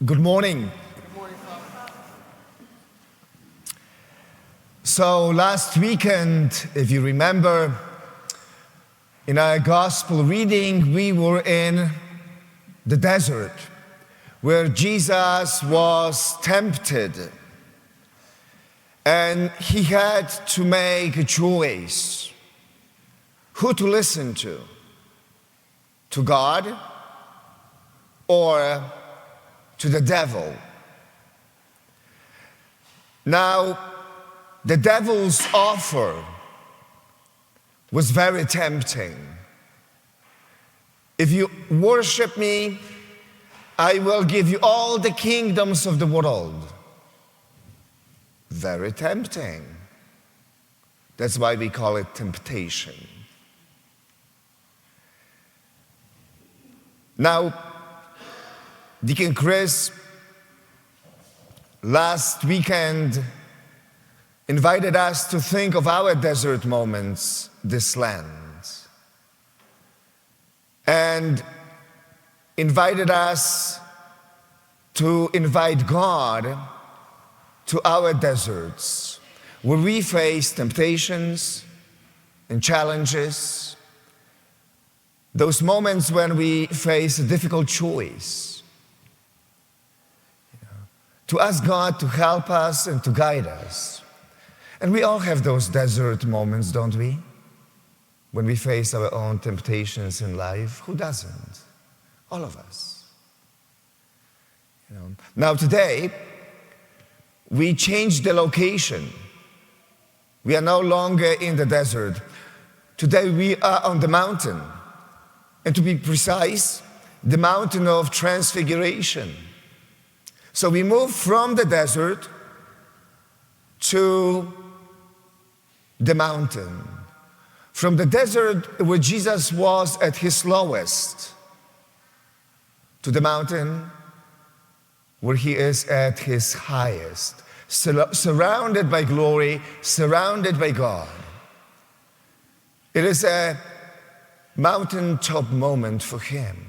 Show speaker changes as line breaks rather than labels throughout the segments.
Good morning. So last weekend, if you remember, in our gospel reading, we were in the desert where Jesus was tempted. And he had to make a choice. Who to listen to? To God or to the devil? Now, the devil's offer was very tempting. If you worship me, I will give you all the kingdoms of the world. Very tempting. That's why we call it temptation. Now, Deacon Chris last weekend invited us to think of our desert moments this Lent, and invited us to invite God to our deserts, where we face temptations and challenges, those moments when we face a difficult choice, to ask God to help us and to guide us. And we all have those desert moments, don't we? When we face our own temptations in life. Who doesn't? All of us. Now today, we changed the location. We are no longer in the desert. Today we are on the mountain. And to be precise, the mountain of Transfiguration. So we move from the desert to the mountain. From the desert where Jesus was at his lowest, to the mountain where he is at his highest, surrounded by glory, surrounded by God. It is a mountaintop moment for him.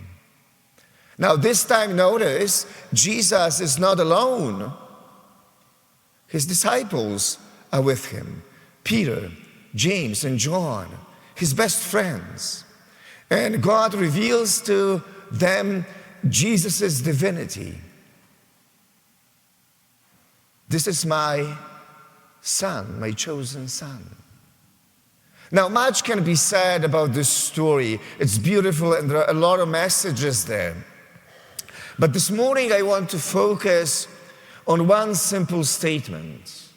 Now this time, notice, Jesus is not alone. His disciples are with him. Peter, James, and John, his best friends. And God reveals to them Jesus' divinity. This is my son, my chosen son. Now, much can be said about this story. It's beautiful and there are a lot of messages there. But this morning I want to focus on one simple statement.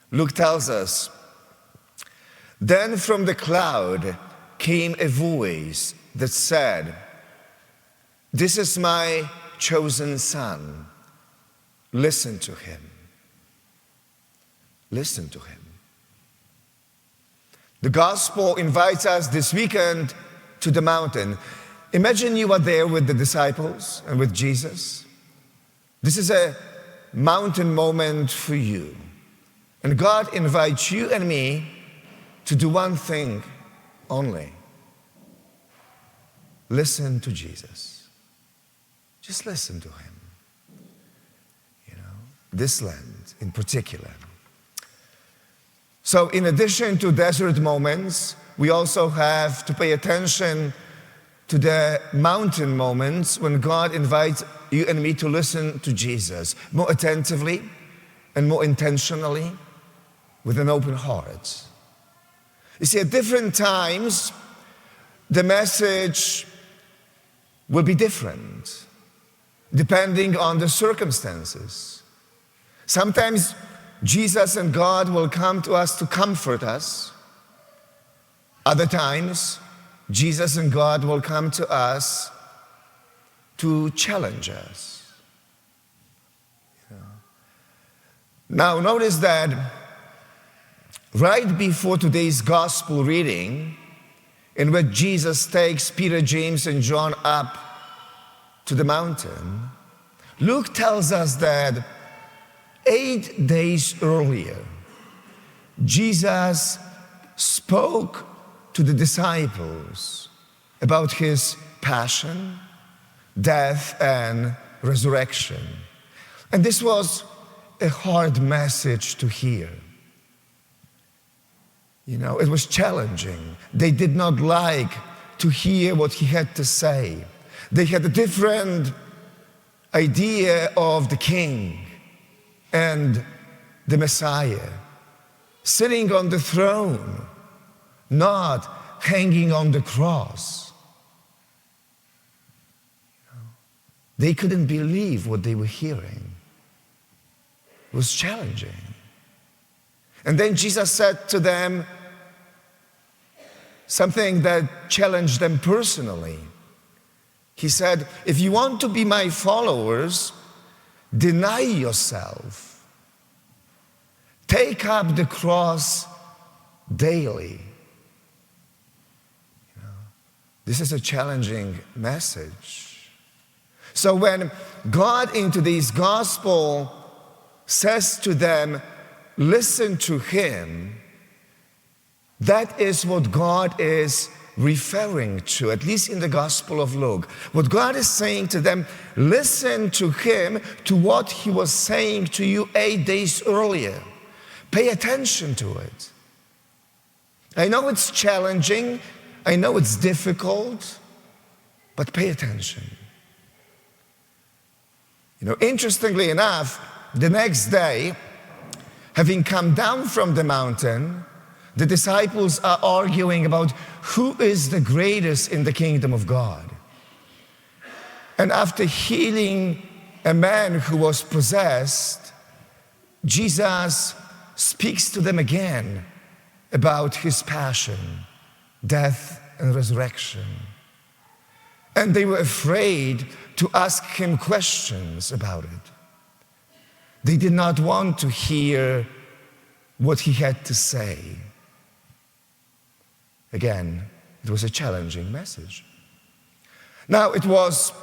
Luke tells us, "Then from the cloud came a voice that said, 'This is my chosen son. Listen to him.'" Listen to him. The gospel invites us this weekend to the mountain. Imagine you are there with the disciples and with Jesus. This is a mountain moment for you. And God invites you and me to do one thing only. Listen to Jesus. Just listen to him. This Lent in particular. So in addition to desert moments, we also have to pay attention to the mountain moments when God invites you and me to listen to Jesus more attentively and more intentionally with an open heart. You see, at different times, the message will be different depending on the circumstances. Sometimes Jesus and God will come to us to comfort us. Other times, Jesus and God will come to us to challenge us. Now, notice that right before today's gospel reading, in which Jesus takes Peter, James, and John up to the mountain, Luke tells us that 8 days earlier, Jesus spoke to the disciples about his passion, death, and resurrection. And this was a hard message to hear. It was challenging. They did not like to hear what he had to say. They had a different idea of the king and the Messiah, sitting on the throne, not hanging on the cross. They couldn't believe what they were hearing. It was challenging. And then Jesus said to them something that challenged them personally. He said, if you want to be my followers, deny yourself. Take up the cross daily. This is a challenging message. So when God in today's gospel says to them, listen to him, that is what God is referring to, at least in the Gospel of Luke. What God is saying to them, listen to him, to what he was saying to you 8 days earlier. Pay attention to it. I know it's challenging, I know it's difficult, but pay attention. Interestingly enough, the next day, having come down from the mountain, the disciples are arguing about who is the greatest in the kingdom of God. And after healing a man who was possessed, Jesus speaks to them again about his passion, death, and resurrection. And they were afraid to ask him questions about it. They did not want to hear what he had to say. Again, it was a challenging message. Now, it was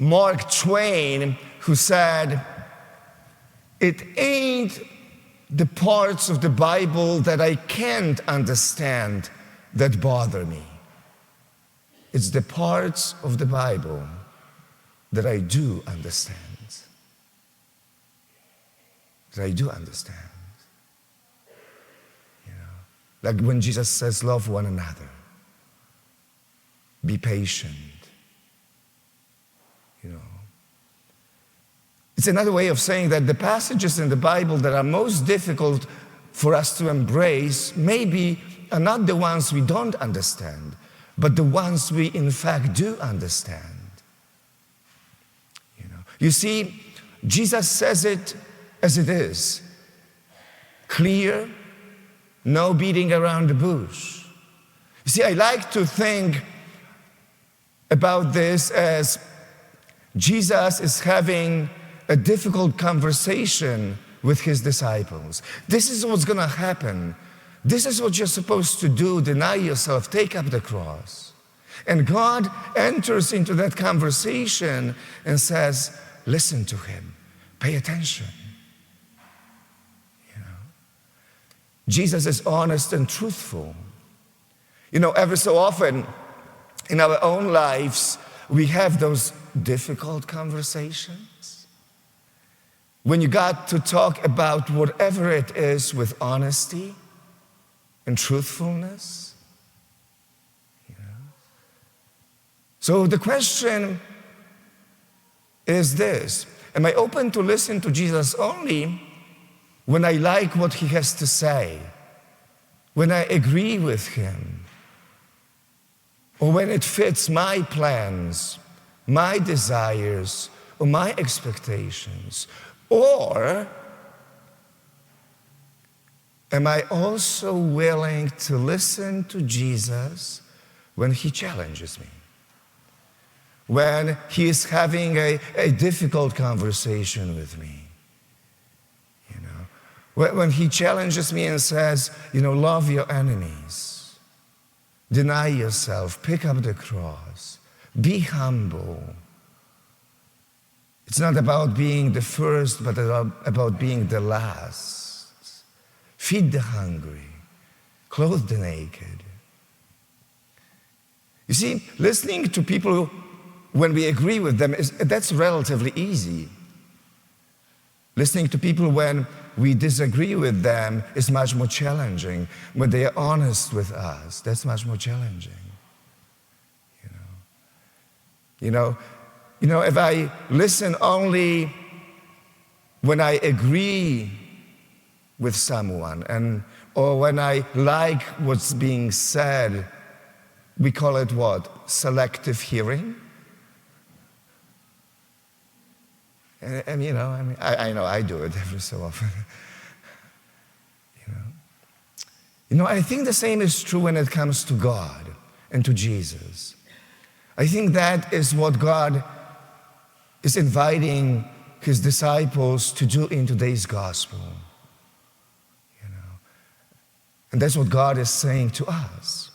Mark Twain who said, it ain't the parts of the Bible that I can't understand that bother me. It's the parts of the Bible that I do understand. That I do understand. Like when Jesus says, love one another. Be patient. It's another way of saying that the passages in the Bible that are most difficult for us to embrace maybe are not the ones we don't understand, but the ones we in fact do understand. You see, Jesus says it as it is. Clear, no beating around the bush. You see, I like to think about this as Jesus is having a difficult conversation with his disciples. This is what's going to happen. This is what you're supposed to do. Deny yourself, take up the cross. And God enters into that conversation and says, listen to him, pay attention. Jesus is honest and truthful. Ever so often in our own lives, we have those difficult conversations. When you got to talk about whatever it is with honesty and truthfulness. So the question is this: am I open to listen to Jesus only when I like what he has to say, when I agree with him, or when it fits my plans, my desires, or my expectations? Or am I also willing to listen to Jesus when he challenges me? When he is having a difficult conversation with me? When he challenges me and says, love your enemies, deny yourself, pick up the cross, be humble. It's not about being the first, but about being the last. Feed the hungry, clothe the naked. You see, listening to people when we agree with them, that's relatively easy. Listening to people when we disagree with them is much more challenging. When they are honest with us, that's much more challenging. You know, if I listen only when I agree with someone or when I like what's being said, we call it what? Selective hearing. And I know I do it every so often. I think the same is true when it comes to God and to Jesus. I think that is what God is inviting his disciples to do in today's gospel. And that's what God is saying to us.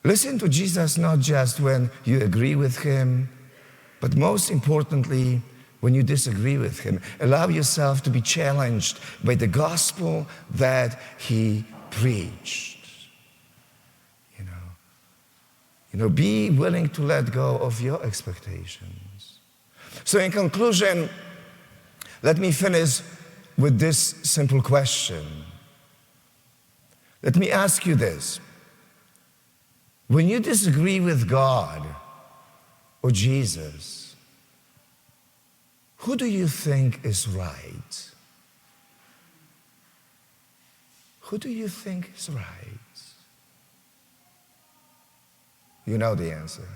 Listen to Jesus not just when you agree with him, but most importantly, when you disagree with him. Allow yourself to be challenged by the gospel that he preached. Be willing to let go of your expectations. So in conclusion, let me finish with this simple question. Let me ask you this. When you disagree with God or Jesus, who do you think is right? Who do you think is right? You know the answer.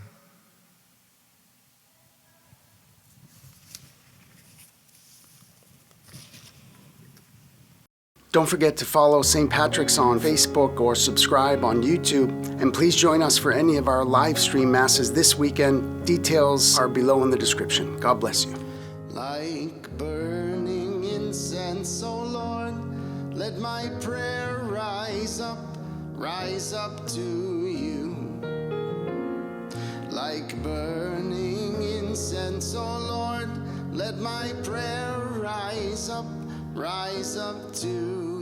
Don't forget to follow St. Patrick's on Facebook or subscribe on YouTube. And please join us for any of our live stream masses this weekend. Details are below in the description. God bless you.
Like burning incense, O Lord, let my prayer rise up to you. Like burning incense, O Lord, let my prayer rise up to